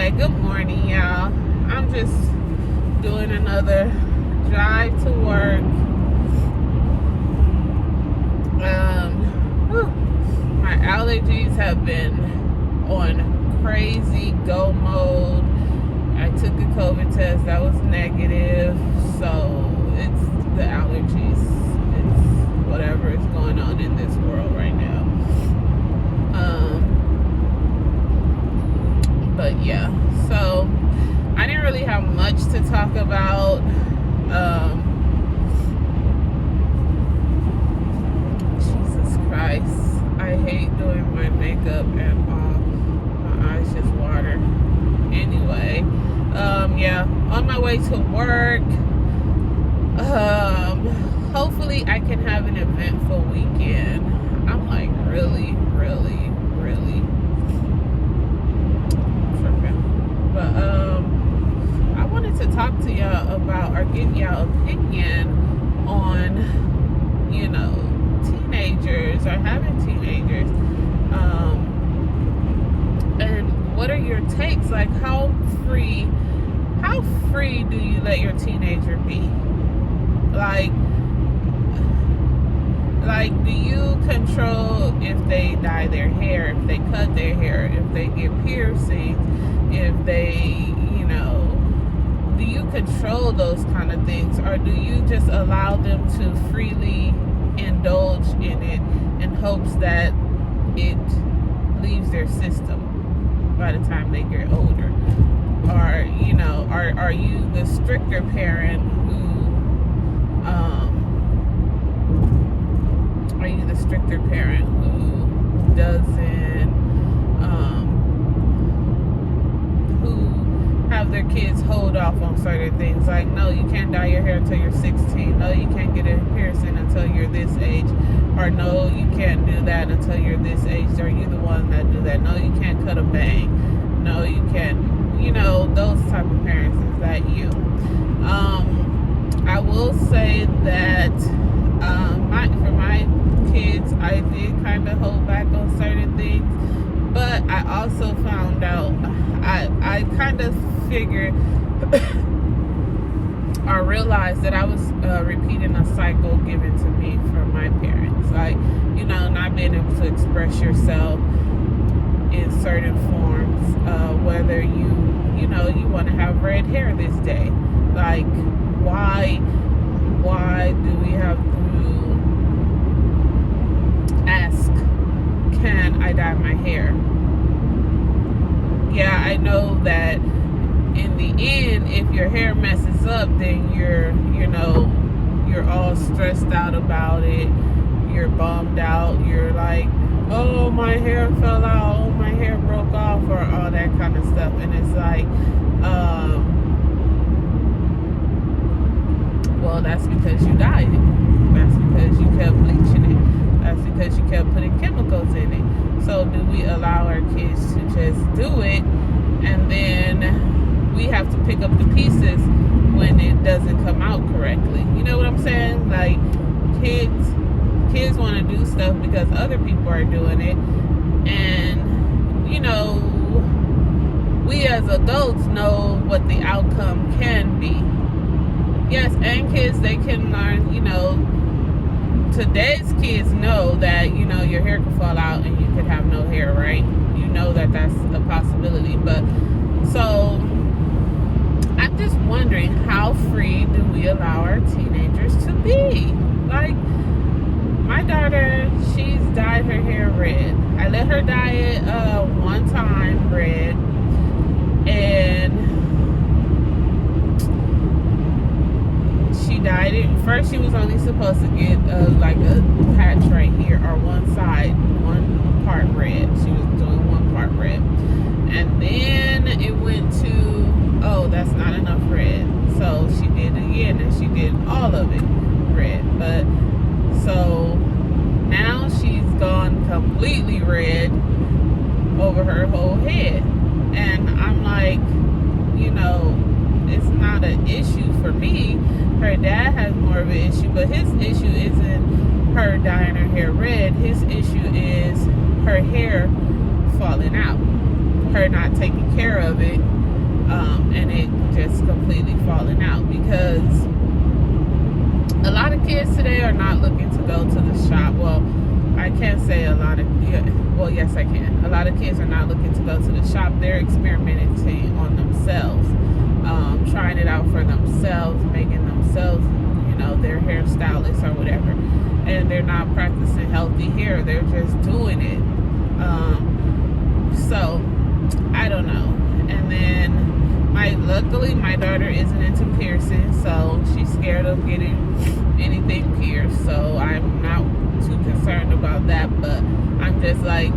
Anyway, good morning, y'all. I'm just doing another drive to work. My allergies have been on crazy go mode. I took a COVID test that was negative, so it's the allergies. It's whatever is going on in this world right now. But yeah, so I didn't really have much to talk about. Jesus Christ, I hate doing my makeup and my eyes just water. Anyway, yeah, on my way to work. Hopefully I can have an eventful weekend. I'm like really tripping. But I wanted to talk to y'all about, or get y'all opinion on, teenagers or having teenagers. And what are your takes? Like, how free do you let your teenager be? Like, do you control if they dye their hair, if they cut their hair, if they get piercings, if they, do you control those kind of things, or do you just allow them to freely indulge in it in hopes that it leaves their system by the time they get older? Or, are you the stricter parent who doesn't, who have their kids hold off on certain things? Like, no, you can't dye your hair until you're 16. No, you can't get a piercing until you're this age. Or no, you can't do that until you're this age. Are you the one that do that? No, you can't cut a bang. No, you can't. Those type of parents. Is that you? I will say that for my kids, I did kind of hold back on certain things, but I also found out, I kind of figured or realized that I was repeating a cycle given to me from my parents. Like, not being able to express yourself in certain forms, whether you want to have red hair this day. Like, why do we have to ask, can I dye my hair? Yeah, I know that in the end, if your hair messes up, then you're all stressed out about it. You're bummed out. You're like, oh, my hair fell out. Oh, my hair broke off, or all that kind of stuff. And it's like, well, that's because you dyed it. That's because you kept bleaching it. That's because you kept putting chemicals in it. So do we allow our kids to just do it, and then we have to pick up the pieces when it doesn't come out correctly? You know what I'm saying? Like, kids want to do stuff because other people are doing it, and we as adults know what the outcome can be. Yes, and kids, they can learn. Today's kids know that your hair could fall out and you could have no hair, right? You know that that's a possibility. But so I'm just wondering, how free do we allow our teenagers to be? Like, my daughter, she's dyed her hair red. I let her dye it one time red, and she dyed it. First, she was only supposed to get like a patch right here, or one side, one part red. She was doing one part red, and then it went to, oh, that's not enough red. So she did it again, and she did all of it red. But so now she's gone completely red over her whole head, and I'm like, it's not an issue for me. Her dad has more of an issue, but his issue isn't her dyeing her hair red. His issue is her hair falling out. her not taking care of it, and it just completely falling out. Because a lot of kids today are not looking to go to the shop. Well, I can't say a lot of, well, yes I can. A lot of kids are not looking to go to the shop. They're experimenting on themselves, trying it out for themselves, making themselves, their hairstylists or whatever. And they're not practicing healthy hair. They're just doing it. So, I don't know. And then, luckily, my daughter isn't into piercing, so she's scared of getting anything pierced. So, I'm not too concerned about that. But I'm just like,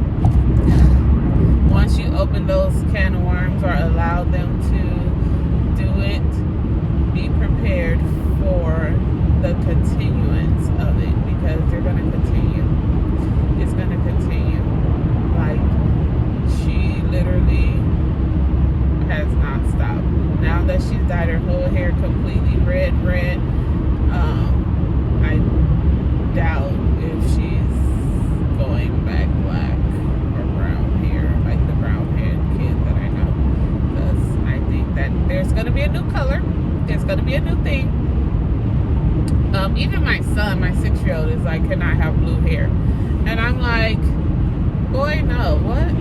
once you open those can of worms or allow them to do it, be prepared for the continuance of it, because they're going to continue. It's going to continue. Like, she literally has not stopped. Now that she's dyed her whole hair completely red, I doubt if she's going back black or brown hair, like the brown haired kid that I know. Because I think that there's going to be a new color. There's going to be a new thing. Even my son, my 6-year-old, is like, can I have blue hair? And I'm like, boy, no, what?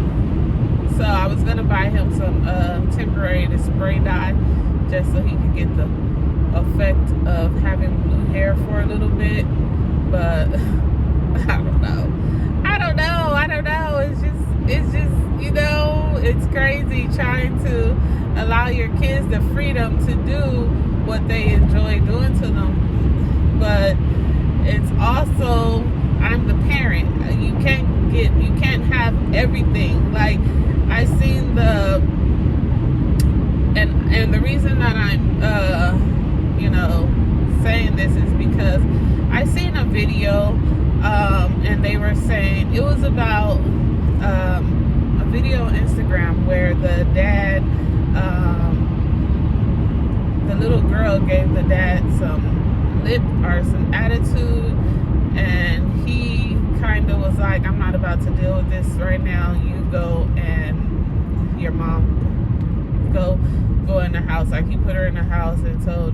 So I was going to buy him some temporary to spray dye, just so he could get the effect of having blue hair for a little bit. But I don't know. It's just, it's crazy trying to allow your kids the freedom to do what they enjoy doing to them. But it's also, I'm the parent. You can't have everything. Like, I seen and the reason that I'm saying this is because I seen a video, and they were saying it was about a video on Instagram where the dad, the little girl gave the dad some lip or some attitude, and he kind of was like, I'm not about to deal with this right now. You go, and your mom go in the house. Like, he put her in the house and told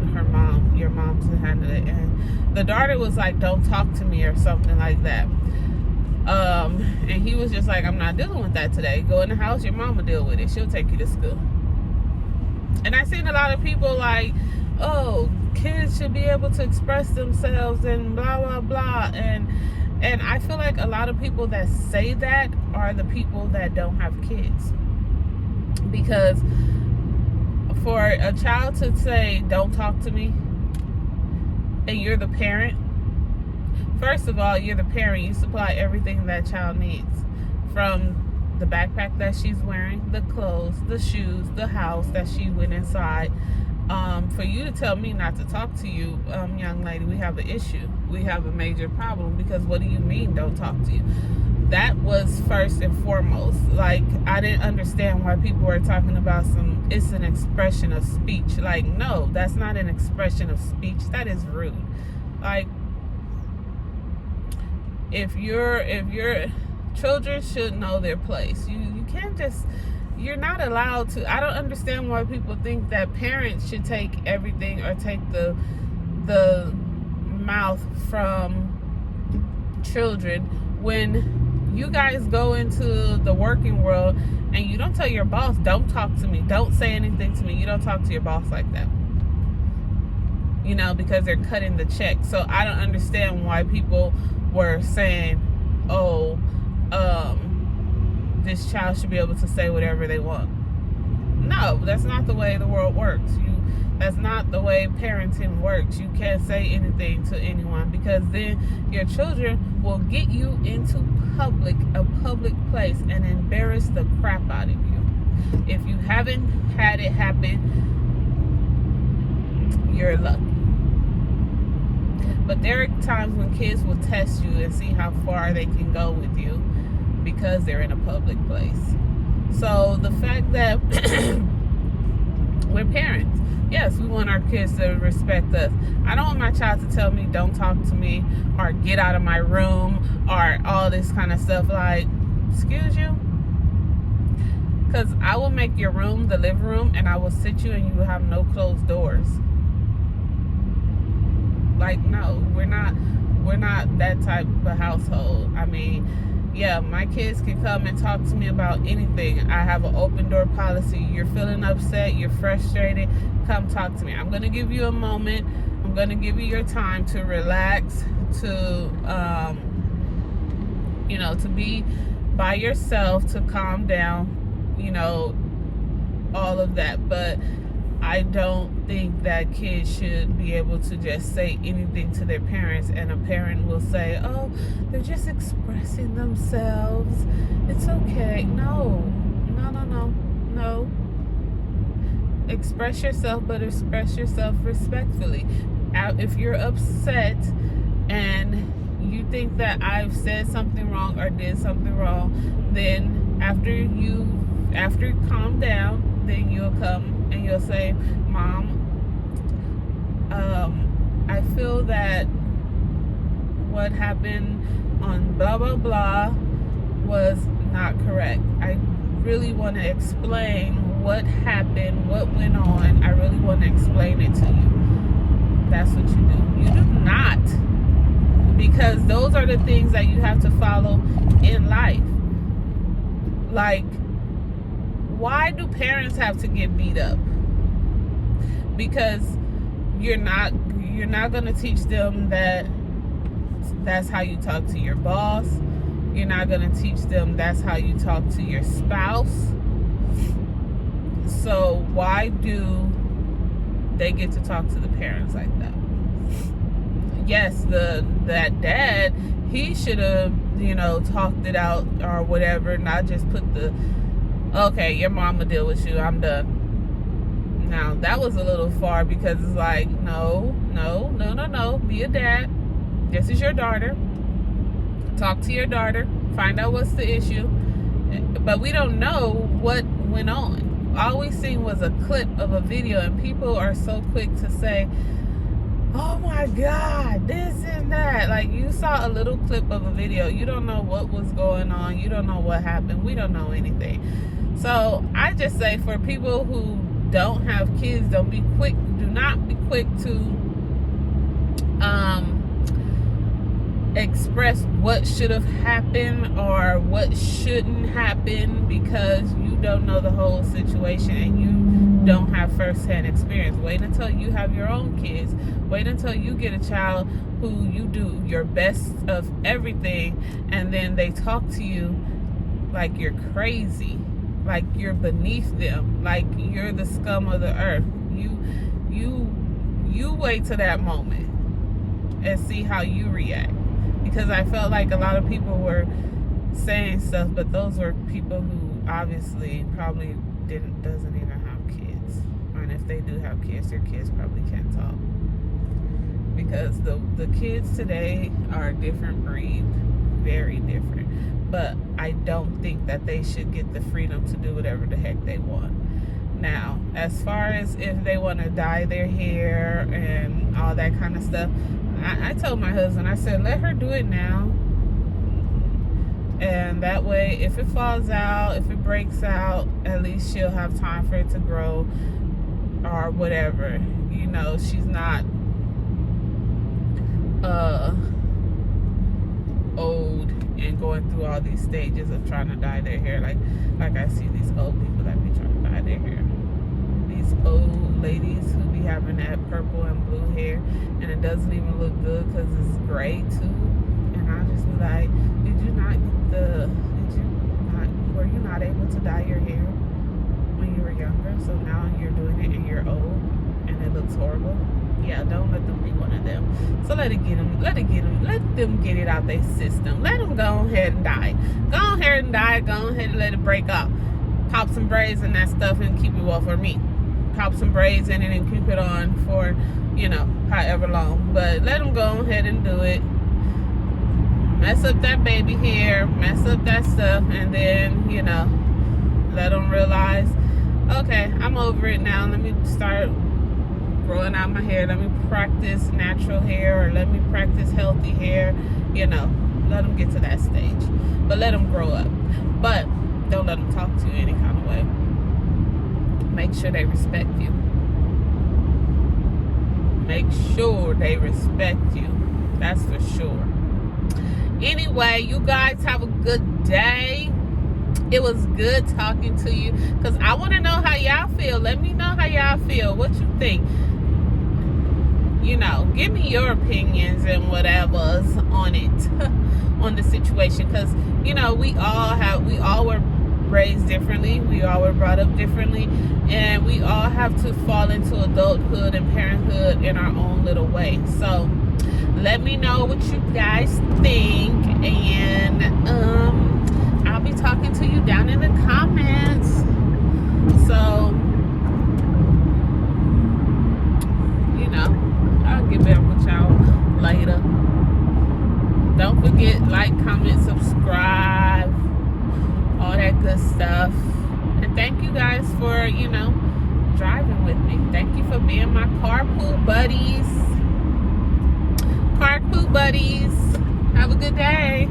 your mom to handle it. And the daughter was like, don't talk to me, or something like that. And he was just like, I'm not dealing with that today. Go in the house, your mom will deal with it. She'll take you to school. And I seen a lot of people like, oh, kids should be able to express themselves and blah, blah, blah. And I feel like a lot of people that say that are the people that don't have kids. Because for a child to say, don't talk to me, and you're the parent, first of all, you're the parent. You supply everything that child needs. From the backpack that she's wearing, the clothes, the shoes, the house that she went inside. For you to tell me not to talk to you, young lady, we have an issue. We have a major problem, because what do you mean don't talk to you? That was first and foremost. Like, I didn't understand why people were talking about it's an expression of speech. Like, no, that's not an expression of speech. That is rude. Like, if your children should know their place. You can't just, you're not allowed to. I don't understand why people think that parents should take everything, or take the mouth from children, when you guys go into the working world and you don't tell your boss, don't talk to me, don't say anything to me. You don't talk to your boss like that, because they're cutting the check. So I don't understand why people were saying, oh, this child should be able to say whatever they want. No, that's not the way the world works. That's not the way parenting works. You can't say anything to anyone, because then your children will get you into a public place, and embarrass the crap out of you. If you haven't had it happen, you're lucky. But there are times when kids will test you and see how far they can go with you, because they're in a public place. So the fact that we're parents, yes, we want our kids to respect us. I don't want my child to tell me, don't talk to me, or get out of my room, or all this kind of stuff. Like, excuse you? Because I will make your room the living room, and I will sit you and you will have no closed doors. Like, no, we're not that type of household. I mean, yeah, my kids can come and talk to me about anything. I have an open door policy. You're feeling upset, you're frustrated, come talk to me. I'm going to give you a moment. I'm going to give you your time to relax, to to be by yourself, to calm down, all of that. But I don't think that kids should be able to just say anything to their parents, and a parent will say, oh, they're just expressing themselves, it's okay. No. Express yourself, but express yourself respectfully. If you're upset and you think that I've said something wrong or did something wrong, then after you calm down, then you'll come and you'll say, Mom, I feel that what happened on blah blah blah was not correct. I really want to explain what happened, what went on. I really want to explain it to you. That's what you do. You do not, because those are the things that you have to follow in life. Like, why do parents have to get beat up? Because you're not going to teach them that that's how you talk to your boss. You're not going to teach them that's how you talk to your spouse. So why do they get to talk to the parents like that? Yes, that dad, he should have, talked it out or whatever, not just put okay, your mama deal with you, I'm done. Now, that was a little far, because it's like, no, be a dad. This is your daughter. Talk to your daughter. Find out what's the issue. But we don't know what went on. All we seen was a clip of a video, and people are so quick to say, oh my God, this and that. Like, you saw a little clip of a video. You don't know what was going on. You don't know what happened. We don't know anything. So I just say, for people who don't have kids, do not be quick to express what should have happened or what shouldn't happen, because you don't know the whole situation and you don't have first-hand experience. Wait until you have your own kids. Wait until you get a child who you do your best of everything, and then they talk to you like you're crazy, like you're beneath them, like you're the scum of the earth. You wait till that moment and see how you react. Because I felt like a lot of people were saying stuff, but those were people who obviously probably doesn't even have kids. And if they do have kids, their kids probably can't talk. Because the kids today are a different breed, very different. But I don't think that they should get the freedom to do whatever the heck they want. Now, as far as if they want to dye their hair and all that kind of stuff, I told my husband, I said, let her do it now. And that way, if it falls out, if it breaks out, at least she'll have time for it to grow or whatever. She's not old and going through all these stages of trying to dye their hair. Like I see these old people that be trying to dye their hair. These old ladies who be having that purple and blue hair, and it doesn't even look good because it's gray too. And I just be like, were you not able to dye your hair when you were younger? So now you're doing it and you're old and it looks horrible. Yeah, don't let them be one of them. So let them get it out their system. Let them go ahead and dye. Go ahead and dye. Go ahead and let it break off. Pop some braids and that stuff and keep it, well, for me, pop some braids in it and keep it on for, however long. But let them go ahead and do it. Mess up that baby hair, mess up that stuff, and then, let them realize, okay, I'm over it now. Let me start growing out my hair. Let me practice natural hair, or let me practice healthy hair. Let them get to that stage. But let them grow up. But don't let them talk to you any kind of way. way. Make sure they respect you. Make sure they respect you. That's for sure. Anyway, you guys have a good day. It was good talking to you because I want to know how y'all feel. Let me know how y'all feel. What you think? You know, give me your opinions and whatever's on it, on the situation. Because, you know, we all were raised differently. We all were brought up differently. And we all have to fall into adulthood and parenthood in our own little way. So, let me know what you guys think. And, I'll be talking to you down in the comments. So, you know, I'll get back with y'all later. Don't forget, like, comment, subscribe, all that good stuff. And thank you guys for, you know, driving with me. Thank you for being my carpool buddies. Carpool buddies. Have a good day.